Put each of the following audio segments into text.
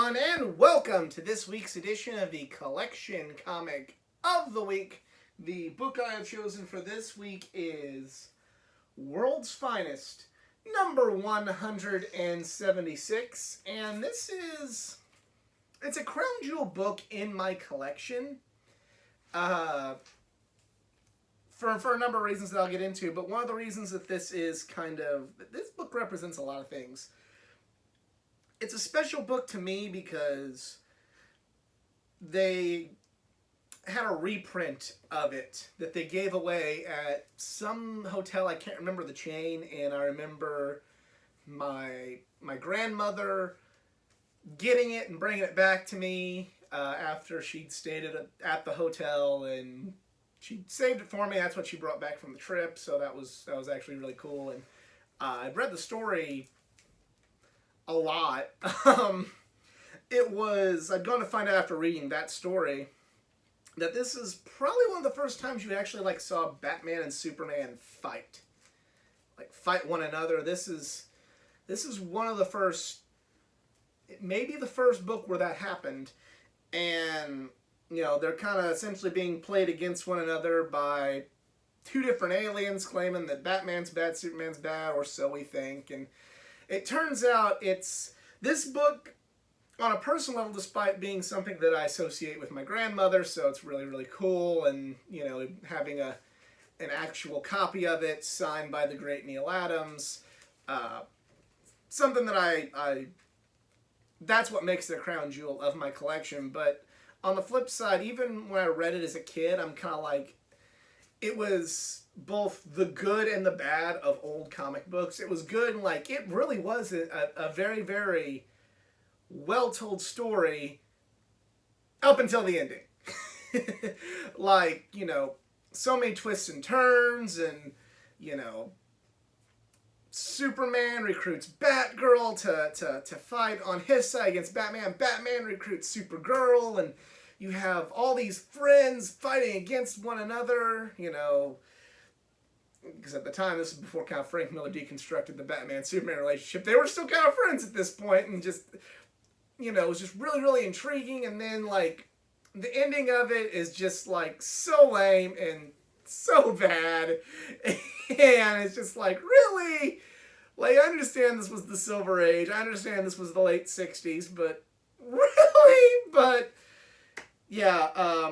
everyone, and welcome to this week's edition of the Collection Comic of the Week. The book I have chosen for this week is World's Finest, number 176, and it's a crown jewel book in my collection. For a number of reasons that I'll get into, but one of the reasons that this book represents a lot of things. It's a special book to me because they had a reprint of it that they gave away at some hotel. I can't remember the chain, and I remember my grandmother getting it and bringing it back to me after she'd stayed at the hotel, and she saved it for me. That's what she brought back from the trip, so that was actually really cool. And I've read the story a lot. I'd gone to find out after reading that story that this is probably one of the first times you actually saw Batman and Superman fight one another. This is one of the first, maybe the first book where that happened, and they're kind of essentially being played against one another by two different aliens claiming that Batman's bad, Superman's bad, or so we think. And it turns out this book, on a personal level, despite being something that I associate with my grandmother, so it's really, really cool, and, having an actual copy of it signed by the great Neal Adams, something that that's what makes it a crown jewel of my collection. But on the flip side, even when I read it as a kid, I'm kind of it was both the good and the bad of old comic books. It was good, and it really was a very, very well-told story up until the ending. So many twists and turns, and, Superman recruits Batgirl to fight on his side against Batman. Batman recruits Supergirl, and you have all these friends fighting against one another, because at the time, this was before kind of Frank Miller deconstructed the Batman-Superman relationship. They were still kind of friends at this point, and just, it was just really, really intriguing. And then, the ending of it is just, so lame and so bad. And it's just really? I understand this was the Silver Age. I understand this was the late 60s, but really? But yeah,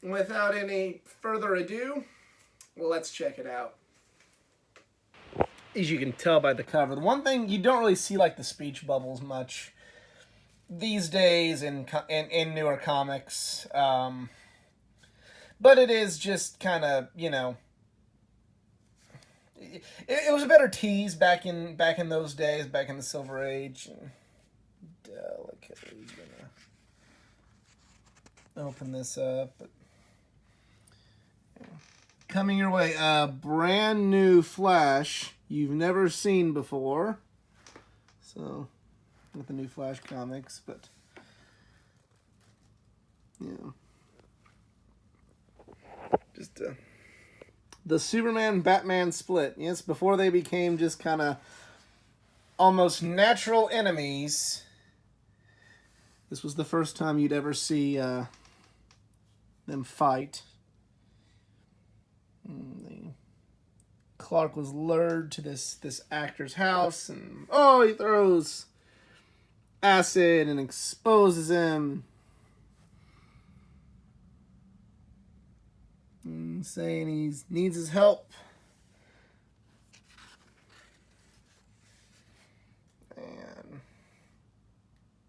without any further ado, let's check it out. As you can tell by the cover, the one thing, you don't really see the speech bubbles much these days in newer comics, but it is just kind of, it was a better tease back in those days, back in the Silver Age. And delicately gonna open this up. But coming your way, brand new Flash you've never seen before. So, with the new Flash comics, but just the Superman-Batman split. Yes, before they became just kind of almost natural enemies. This was the first time you'd ever see them fight. Clark was lured to this actor's house, and he throws acid and exposes him, saying he needs his help.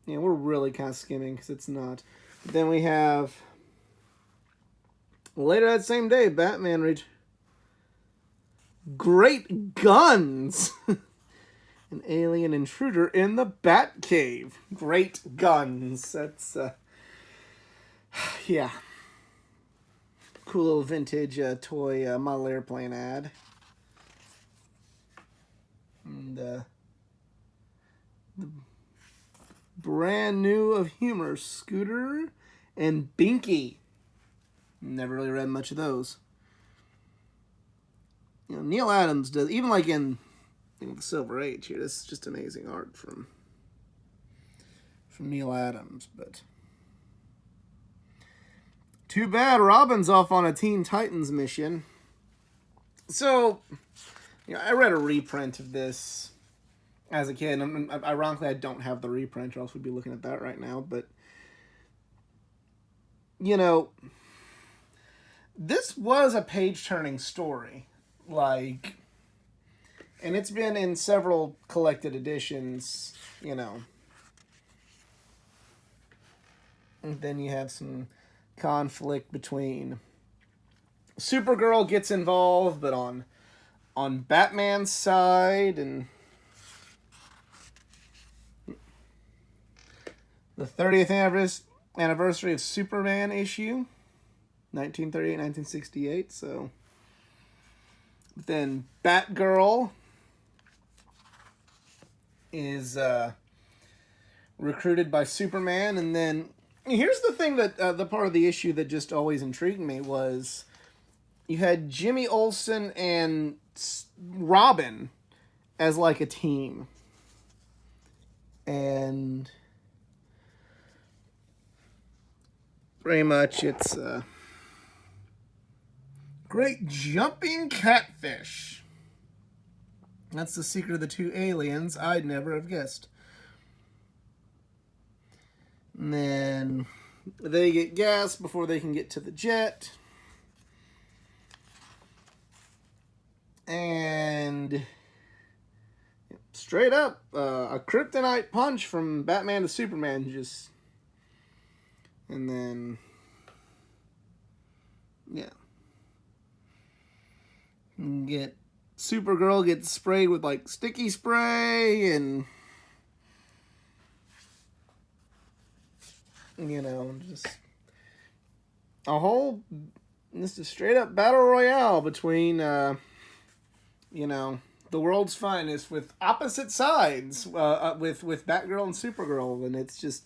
And we're really kind of skimming because it's not. But then we have, later that same day, Batman reached great guns. An alien intruder in the Batcave. Great guns. That's, yeah. Cool little vintage toy model airplane ad. And the brand new of humor, Scooter and Binky. Never really read much of those. Neal Adams does, even in the Silver Age here, this is just amazing art from from Neil Adams, but too bad Robin's off on a Teen Titans mission. So, I read a reprint of this as a kid. Ironically, I don't have the reprint, or else we'd be looking at that right now. But, this was a page-turning story. And it's been in several collected editions, And then you have some conflict between Supergirl gets involved, but on Batman's side, and the 30th anniversary of Superman issue, 1938-1968. So then Batgirl is recruited by Superman, and then here's the thing that the part of the issue that just always intrigued me was you had Jimmy Olsen and Robin as like a team, and pretty much it's great jumping catfish. That's the secret of the two aliens I'd never have guessed. And then they get gas before they can get to the jet. And straight up, a kryptonite punch from Batman to Superman and then, Supergirl gets sprayed with like sticky spray, and just a straight up battle royale between the world's finest with opposite sides, with Batgirl and Supergirl, and it's just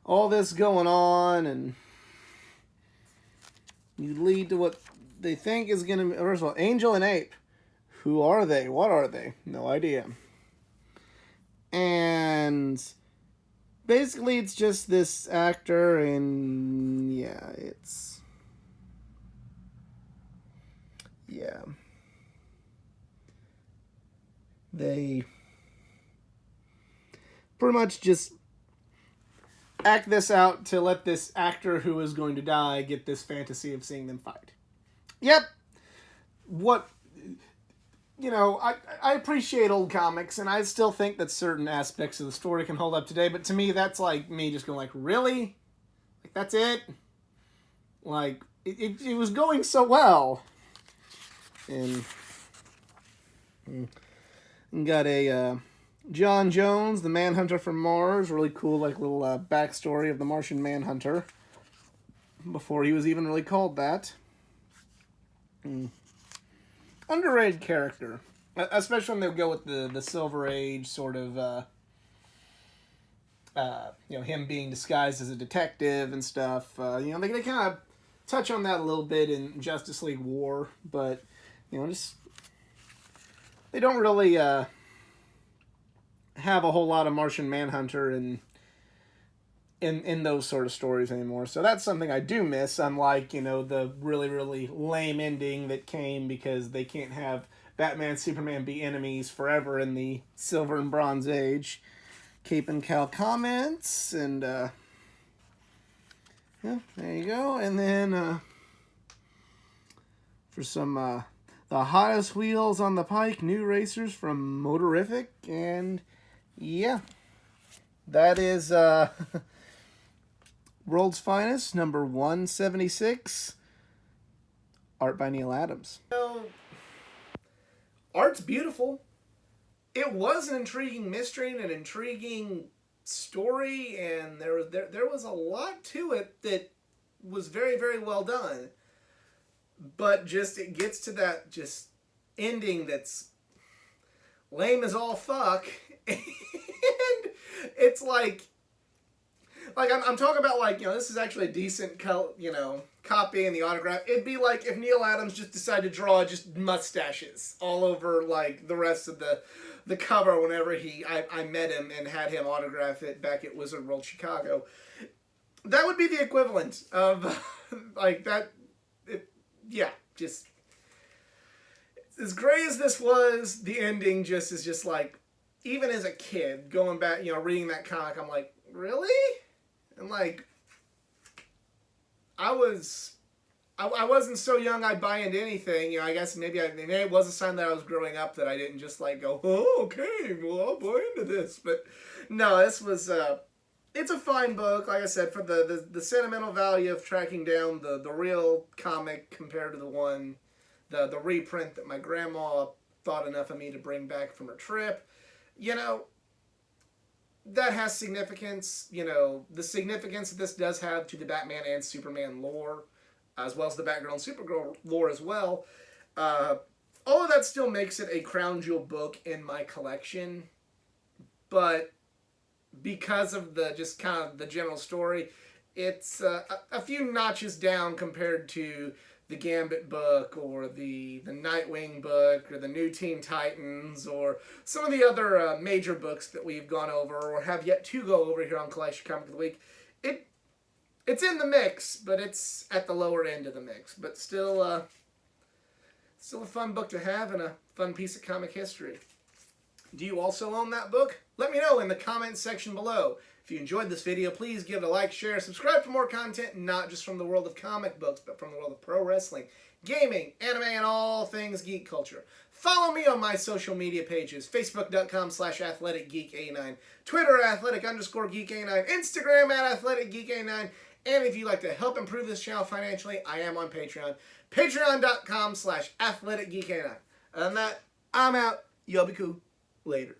all this going on, and you lead to what they think is going to be, first of all, Angel and Ape. Who are they? What are they? No idea. And basically it's just this actor, and they pretty much just act this out to let this actor who is going to die get this fantasy of seeing them fight. Yep. I appreciate old comics, and I still think that certain aspects of the story can hold up today, but to me, that's like me just going like, really? Like, that's it? Like, it was going so well. And got a John Jones, the Manhunter from Mars, really cool, like, little backstory of the Martian Manhunter before he was even really called that. Underrated character, especially when they go with the Silver Age sort of, him being disguised as a detective and stuff. They kind of touch on that a little bit in Justice League War, but they don't really have a whole lot of Martian Manhunter in those sort of stories anymore. So that's something I do miss, unlike, the really, really lame ending that came because they can't have Batman and Superman be enemies forever in the Silver and Bronze Age. Cape and Cal comments, and there you go. And then for some the hottest wheels on the pike, new racers from Motorific, and that is World's Finest, number 176, art by Neil Adams. Art's beautiful. It was an intriguing mystery and an intriguing story, and there was a lot to it that was very, very well done. But just it gets to that just ending that's lame as all fuck, and it's like like I'm talking about, like, this is actually a decent copy and the autograph. It'd be like if Neil Adams just decided to draw just mustaches all over like the rest of the cover whenever I met him and had him autograph it back at Wizard World Chicago. That would be the equivalent of like that. Just as great as this was, the ending just is just like, even as a kid going back, reading that comic, I'm like, really? And like, I wasn't so young I'd buy into anything. I guess maybe it was a sign that I was growing up, that I didn't just like go, oh, okay, well, I'll buy into this. But no, this was it's a fine book. Like I said, for the sentimental value of tracking down the real comic compared to the reprint that my grandma thought enough of me to bring back from her trip. That has significance. The significance that this does have to the Batman and Superman lore, as well as the Batgirl and Supergirl lore as well. All of that still makes it a crown jewel book in my collection, but because of just kind of the general story, it's a few notches down compared to the Gambit book, or the Nightwing book, or the New Teen Titans, or some of the other major books that we've gone over or have yet to go over here on Collection Comic of the Week. It's in the mix, but it's at the lower end of the mix. But still a fun book to have and a fun piece of comic history. Do you also own that book? Let me know in the comments section below. If you enjoyed this video, please give it a like, share, subscribe for more content, not just from the world of comic books, but from the world of pro wrestling, gaming, anime, and all things geek culture. Follow me on my social media pages, facebook.com/athleticgeek89, Twitter @athletic_geek89, Instagram @athleticgeek89, and if you'd like to help improve this channel financially, I am on Patreon, patreon.com/athleticgeek89. Other than that, I'm out. Y'all be cool. Later.